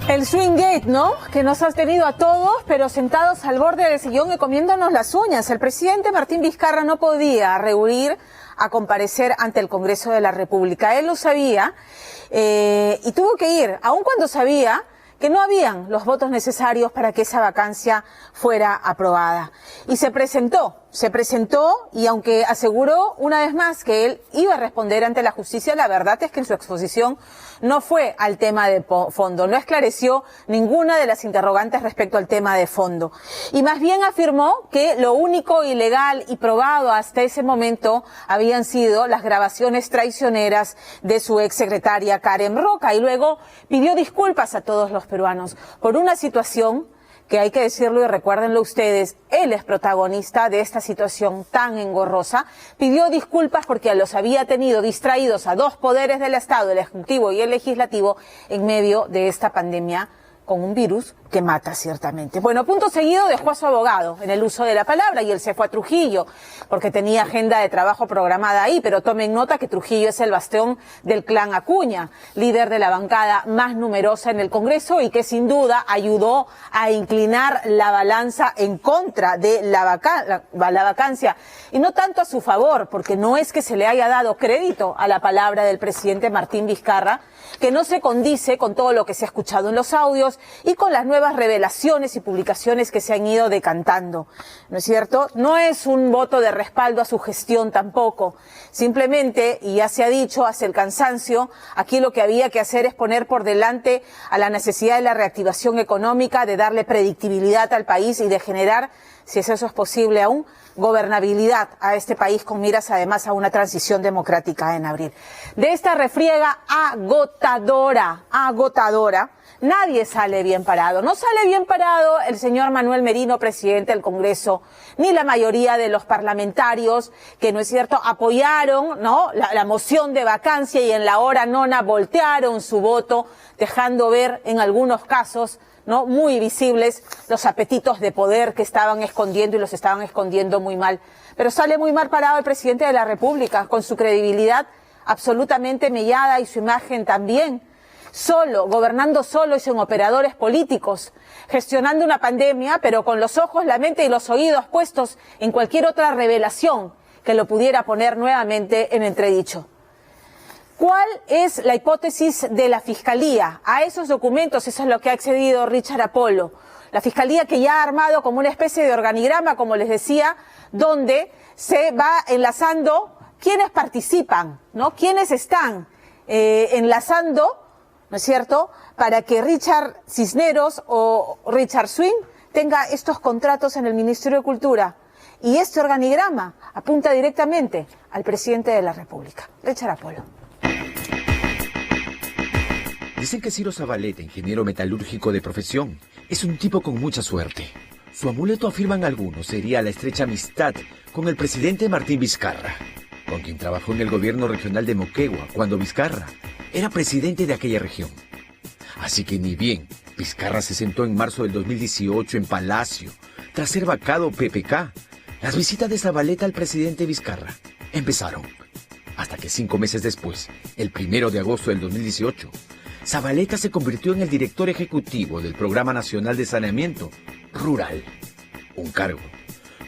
El swing gate, ¿no? Que nos ha tenido a todos, pero sentados al borde del sillón y comiéndonos las uñas. El presidente Martín Vizcarra no podía rehuir a comparecer ante el Congreso de la República. Él lo sabía y tuvo que ir, aun cuando sabía que no habían los votos necesarios para que esa vacancia fuera aprobada. Y se presentó y aunque aseguró una vez más que él iba a responder ante la justicia, la verdad es que en su exposición no fue al tema de fondo, no esclareció ninguna de las interrogantes respecto al tema de fondo. Y más bien afirmó que lo único ilegal y probado hasta ese momento habían sido las grabaciones traicioneras de su exsecretaria Karen Roca, y luego pidió disculpas a todos los peruanos por una situación que hay que decirlo y recuérdenlo ustedes, él es protagonista de esta situación tan engorrosa. Pidió disculpas porque los había tenido distraídos a dos poderes del Estado, el Ejecutivo y el Legislativo, en medio de esta pandemia con un virus que mata ciertamente. Bueno, punto seguido dejó a su abogado en el uso de la palabra y él se fue a Trujillo porque tenía agenda de trabajo programada ahí, pero tomen nota que Trujillo es el bastión del clan Acuña, líder de la bancada más numerosa en el Congreso y que sin duda ayudó a inclinar la balanza en contra de la vacancia y no tanto a su favor, porque no es que se le haya dado crédito a la palabra del presidente Martín Vizcarra, que no se condice con todo lo que se ha escuchado en los audios y con las nuevas revelaciones y publicaciones que se han ido decantando, ¿no es cierto? No es un voto de respaldo a su gestión tampoco, simplemente, y ya se ha dicho hasta el cansancio, aquí lo que había que hacer es poner por delante a la necesidad de la reactivación económica, de darle predictibilidad al país y de generar, si eso es posible aún, gobernabilidad a este país con miras además a una transición democrática en abril. De esta refriega agotadora, nadie sale bien parado. No sale bien parado el señor Manuel Merino, presidente del Congreso, ni la mayoría de los parlamentarios que, ¿no es cierto?, apoyaron, ¿no?, la moción de vacancia y en la hora nona voltearon su voto, dejando ver en algunos casos, ¿no?, muy visibles los apetitos de poder que estaban escondiendo y los estaban escondiendo muy mal. Pero sale muy mal parado el presidente de la República, con su credibilidad absolutamente mellada y su imagen también, solo, gobernando solo y sin operadores políticos, gestionando una pandemia, pero con los ojos, la mente y los oídos puestos en cualquier otra revelación que lo pudiera poner nuevamente en entredicho. ¿Cuál es la hipótesis de la Fiscalía a esos documentos? Eso es lo que ha accedido Richard Apolo. La Fiscalía que ya ha armado como una especie de organigrama, como les decía, donde se va enlazando quiénes participan, ¿no?, quiénes están enlazando, ¿no es cierto?, para que Richard Cisneros o Richard Swing tenga estos contratos en el Ministerio de Cultura. Y este organigrama apunta directamente al presidente de la República, Richard Apolo. Dicen que Ciro Zabaleta, ingeniero metalúrgico de profesión, es un tipo con mucha suerte. Su amuleto, afirman algunos, sería la estrecha amistad con el presidente Martín Vizcarra, con quien trabajó en el gobierno regional de Moquegua cuando Vizcarra era presidente de aquella región. Así que ni bien Vizcarra se sentó en marzo del 2018 en Palacio, tras ser vacado PPK, las visitas de Zabaleta al presidente Vizcarra empezaron. Hasta que 5 meses después, el 1 de agosto del 2018, Zabaleta se convirtió en el director ejecutivo del Programa Nacional de Saneamiento Rural, un cargo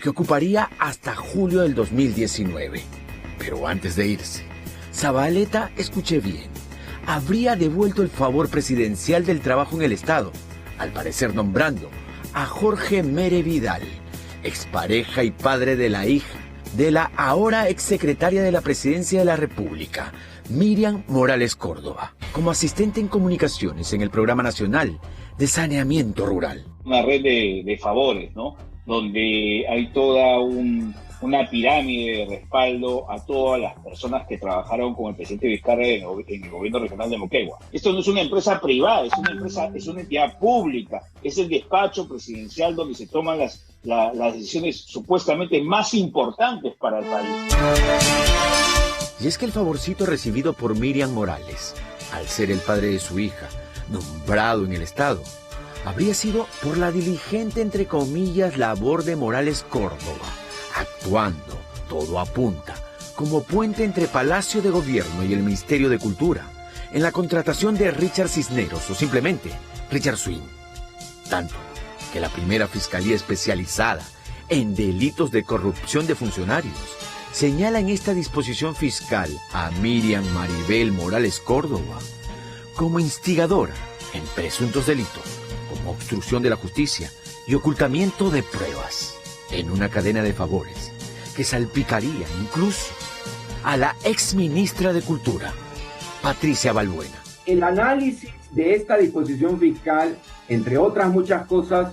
que ocuparía hasta julio del 2019. Pero antes de irse, Zabaleta, escuché bien, habría devuelto el favor presidencial del trabajo en el Estado, al parecer nombrando a Jorge Mere Vidal, expareja y padre de la hija de la ahora exsecretaria de la Presidencia de la República, Miriam Morales Córdoba, como asistente en comunicaciones en el Programa Nacional de Saneamiento Rural. Una red de favores, ¿no?, donde hay toda una pirámide de respaldo a todas las personas que trabajaron con el presidente Vizcarra en el gobierno regional de Moquegua. Esto no es una empresa privada, es una entidad pública, es el despacho presidencial donde se toman las decisiones supuestamente más importantes para el país. Y es que el favorcito recibido por Miriam Morales, al ser el padre de su hija, nombrado en el Estado, habría sido por la diligente, entre comillas, labor de Morales Córdoba, actuando, todo apunta, como puente entre Palacio de Gobierno y el Ministerio de Cultura, en la contratación de Richard Cisneros o simplemente Richard Swing. Tanto que la primera Fiscalía Especializada en Delitos de Corrupción de Funcionarios señala en esta disposición fiscal a Miriam Maribel Morales Córdoba como instigadora en presuntos delitos como obstrucción de la justicia y ocultamiento de pruebas, en una cadena de favores que salpicaría incluso a la exministra de Cultura, Patricia Balbuena. El análisis de esta disposición fiscal, entre otras muchas cosas,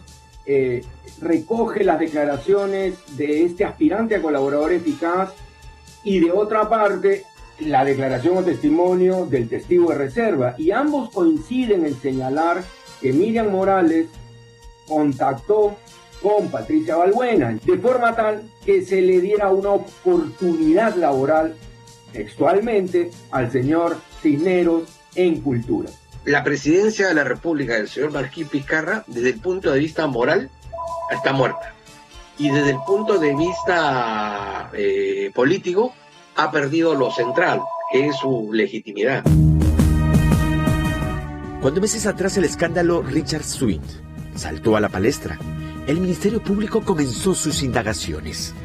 recoge las declaraciones de este aspirante a colaborador eficaz y de otra parte la declaración o testimonio del testigo de reserva, y ambos coinciden en señalar que Miriam Morales contactó con Patricia Balbuena de forma tal que se le diera una oportunidad laboral textualmente al señor Cisneros en Cultura. La presidencia de la República del señor Martín Vizcarra, desde el punto de vista moral, está muerta. Y desde el punto de vista político, ha perdido lo central, que es su legitimidad. Cuando meses atrás el escándalo Richard Swing saltó a la palestra, el Ministerio Público comenzó sus indagaciones.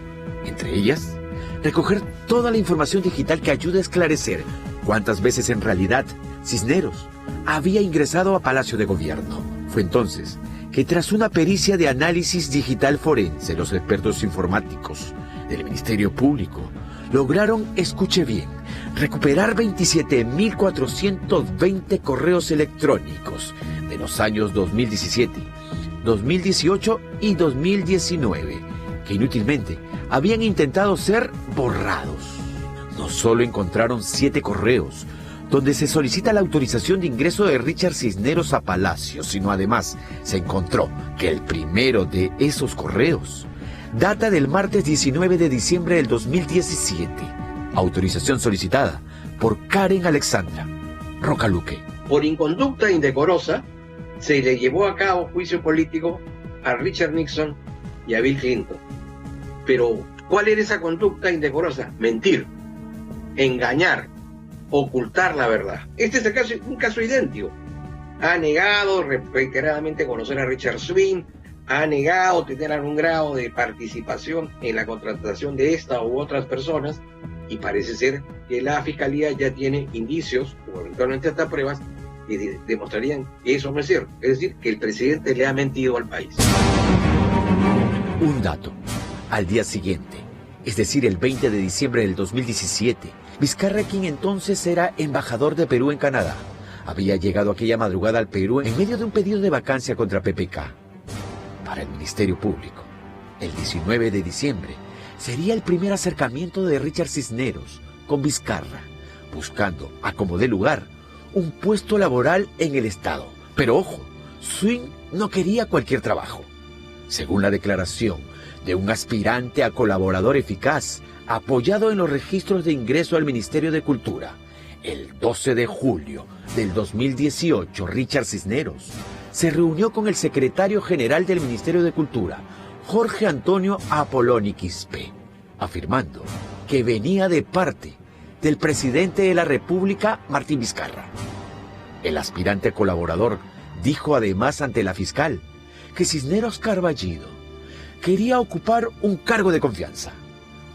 Entre ellas, recoger toda la información digital que ayude a esclarecer cuántas veces en realidad Cisneros había ingresado a Palacio de Gobierno. Fue entonces que tras una pericia de análisis digital forense, los expertos informáticos del Ministerio Público lograron, escuche bien, recuperar 27.420 correos electrónicos de los años 2017, 2018 y 2019, que inútilmente habían intentado ser borrados. No solo encontraron 7 correos donde se solicita la autorización de ingreso de Richard Cisneros a Palacio, sino además se encontró que el primero de esos correos data del martes 19 de diciembre del 2017, autorización solicitada por Karen Alexandra Rocaluque. Por inconducta indecorosa, se le llevó a cabo juicio político a Richard Nixon y a Bill Clinton. Pero, ¿cuál era esa conducta indecorosa? Mentir, engañar, ocultar la verdad. Este es el caso, un caso idéntico. Ha negado reiteradamente conocer a Richard Swing, ha negado tener algún grado de participación en la contratación de esta u otras personas, y parece ser que la Fiscalía ya tiene indicios, o eventualmente hasta pruebas, que demostrarían que eso no es cierto. Es decir, que el presidente le ha mentido al país. Un dato. Al día siguiente, es decir, el 20 de diciembre del 2017, Vizcarra, quien entonces era embajador de Perú en Canadá, había llegado aquella madrugada al Perú en medio de un pedido de vacancia contra PPK. Para el Ministerio Público, el 19 de diciembre sería el primer acercamiento de Richard Cisneros con Vizcarra, buscando, a como dé lugar, un puesto laboral en el Estado. Pero ojo, Swing no quería cualquier trabajo. Según la declaración de un aspirante a colaborador eficaz, apoyado en los registros de ingreso al Ministerio de Cultura, el 12 de julio del 2018, Richard Cisneros se reunió con el secretario general del Ministerio de Cultura, Jorge Antonio Apoloni Quispe, afirmando que venía de parte del presidente de la República, Martín Vizcarra. El aspirante colaborador dijo además ante la fiscal que Cisneros Carballido quería ocupar un cargo de confianza,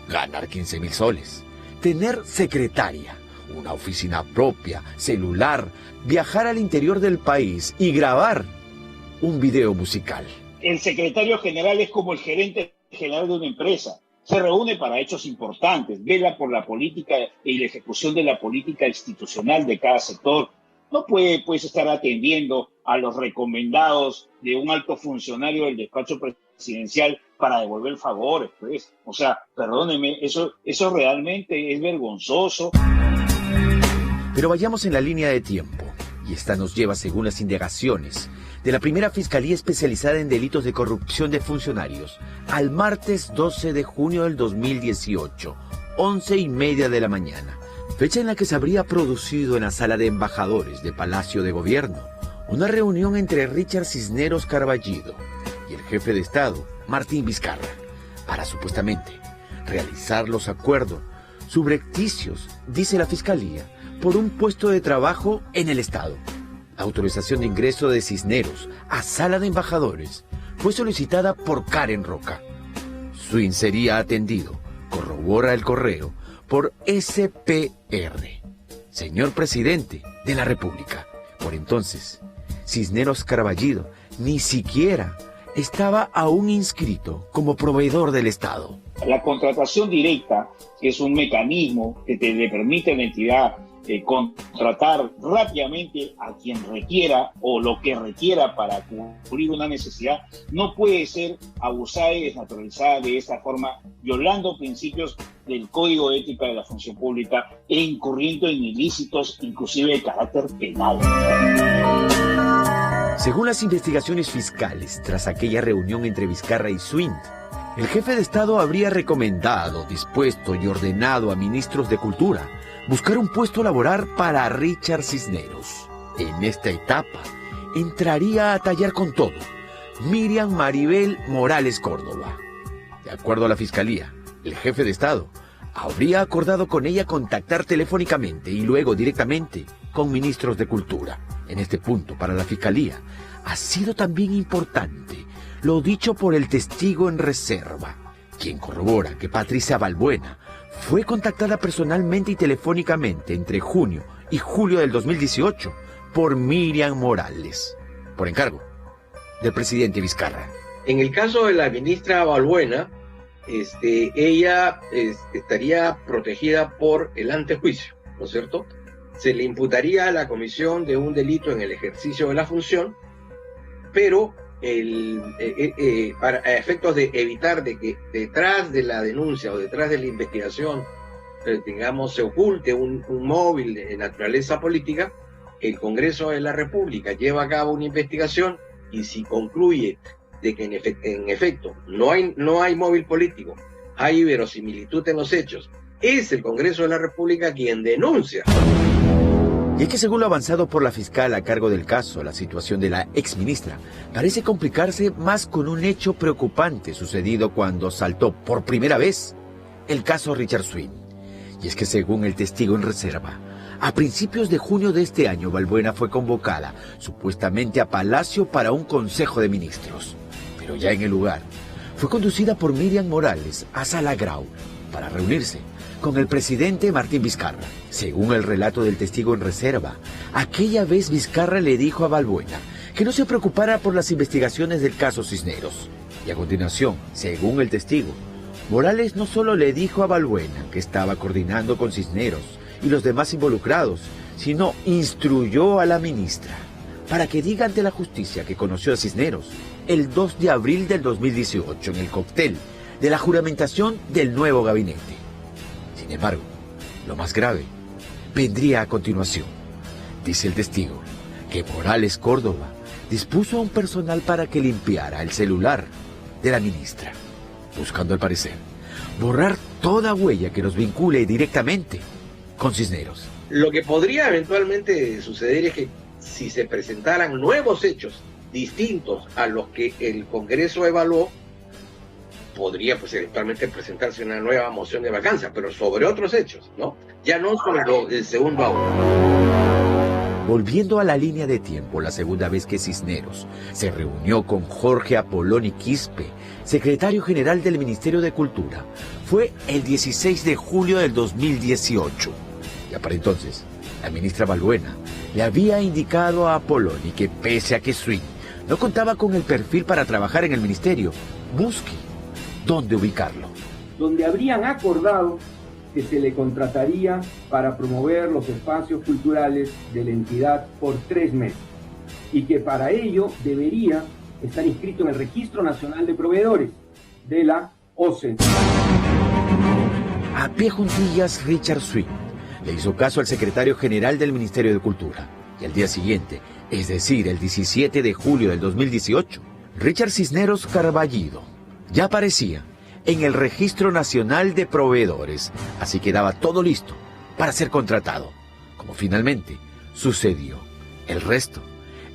ganar 15.000 soles, tener secretaria, una oficina propia, celular, viajar al interior del país y grabar un video musical. El secretario general es como el gerente general de una empresa. Se reúne para hechos importantes, vela por la política y la ejecución de la política institucional de cada sector. No puede, pues, estar atendiendo a los recomendados de un alto funcionario del despacho presidencial para devolver favores, pues. O sea, perdónenme, eso realmente es vergonzoso. Pero vayamos en la línea de tiempo, y esta nos lleva, según las indagaciones de la primera Fiscalía Especializada en Delitos de Corrupción de Funcionarios, al martes 12 de junio del 2018, 11:30 de la mañana, fecha en la que se habría producido en la sala de embajadores de Palacio de Gobierno una reunión entre Richard Cisneros Carballido y el jefe de Estado, Martín Vizcarra, para supuestamente realizar los acuerdos subrepticios, dice la Fiscalía, por un puesto de trabajo en el Estado. La autorización de ingreso de Cisneros a Sala de Embajadores fue solicitada por Karen Roca. Swing sería atendido, corrobora el correo, por SPR, señor presidente de la República. Por entonces, Cisneros Carballido ni siquiera estaba aún inscrito como proveedor del Estado. La contratación directa, que es un mecanismo que le permite a la entidad contratar rápidamente a quien requiera o lo que requiera para cubrir una necesidad, no puede ser abusada y desnaturalizada de esta forma, violando principios del Código de Ética de la Función Pública e incurriendo en ilícitos, inclusive de carácter penal. Según las investigaciones fiscales, tras aquella reunión entre Vizcarra y Swing, el jefe de Estado habría recomendado, dispuesto y ordenado a ministros de Cultura buscar un puesto laboral para Richard Cisneros. En esta etapa entraría a tallar con todo Miriam Maribel Morales Córdoba. De acuerdo a la Fiscalía, el jefe de Estado habría acordado con ella contactar telefónicamente y luego directamente con ministros de Cultura. En este punto, para la Fiscalía, ha sido también importante lo dicho por el testigo en reserva, quien corrobora que Patricia Balbuena fue contactada personalmente y telefónicamente entre junio y julio del 2018 por Miriam Morales, por encargo del presidente Vizcarra. En el caso de la ministra Balbuena, ella estaría protegida por el antejuicio, ¿no es cierto? Se le imputaría a la comisión de un delito en el ejercicio de la función, pero para efectos de evitar de que detrás de la denuncia o detrás de la investigación, se oculte un móvil de naturaleza política, el Congreso de la República lleva a cabo una investigación y si concluye de que en efecto no hay móvil político, hay verosimilitud en los hechos, es el Congreso de la República quien denuncia. Y es que según lo avanzado por la fiscal a cargo del caso, la situación de la exministra parece complicarse más con un hecho preocupante sucedido cuando saltó por primera vez el caso Richard Swing. Y es que según el testigo en reserva, a principios de junio de este año, Balbuena fue convocada supuestamente a Palacio para un consejo de ministros. Pero ya en el lugar, fue conducida por Miriam Morales a Sala Grau para reunirse con el presidente Martín Vizcarra. Según el relato del testigo en reserva, aquella vez Vizcarra le dijo a Balbuena que no se preocupara por las investigaciones del caso Cisneros. Y a continuación, según el testigo, Morales no solo le dijo a Balbuena que estaba coordinando con Cisneros y los demás involucrados, sino instruyó a la ministra para que diga ante la justicia que conoció a Cisneros el 2 de abril del 2018 en el cóctel de la juramentación del nuevo gabinete. Sin embargo, lo más grave vendría a continuación. Dice el testigo que Morales Córdoba dispuso a un personal para que limpiara el celular de la ministra, buscando al parecer borrar toda huella que los vincule directamente con Cisneros. Lo que podría eventualmente suceder es que si se presentaran nuevos hechos distintos a los que el Congreso evaluó, podría pues eventualmente presentarse una nueva moción de vacancia, pero sobre otros hechos, ¿no? Ya no sobre el segundo auto. Volviendo a la línea de tiempo, la segunda vez que Cisneros se reunió con Jorge Apoloni Quispe, secretario general del Ministerio de Cultura, fue el 16 de julio del 2018. Ya para entonces, la ministra Balbuena le había indicado a Apoloni que pese a que Swing no contaba con el perfil para trabajar en el ministerio, busque dónde ubicarlo. Donde habrían acordado que se le contrataría para promover los espacios culturales de la entidad por 3 meses y que para ello debería estar inscrito en el Registro Nacional de Proveedores de la OCE. A pie juntillas, Richard Swing le hizo caso al secretario general del Ministerio de Cultura y al día siguiente, es decir, el 17 de julio del 2018, Richard Cisneros Carballido ya aparecía en el Registro Nacional de Proveedores, así quedaba todo listo para ser contratado, como finalmente sucedió. El resto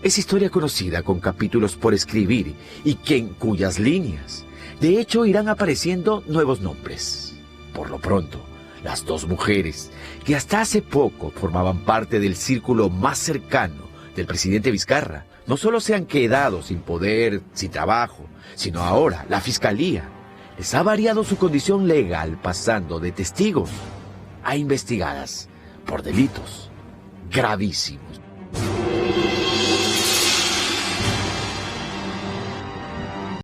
es historia conocida con capítulos por escribir y en cuyas líneas, de hecho, irán apareciendo nuevos nombres. Por lo pronto, Las dos mujeres, que hasta hace poco formaban parte del círculo más cercano del presidente Vizcarra, no solo se han quedado sin poder, sin trabajo, sino ahora la Fiscalía les ha variado su condición legal, pasando de testigos a investigadas por delitos gravísimos.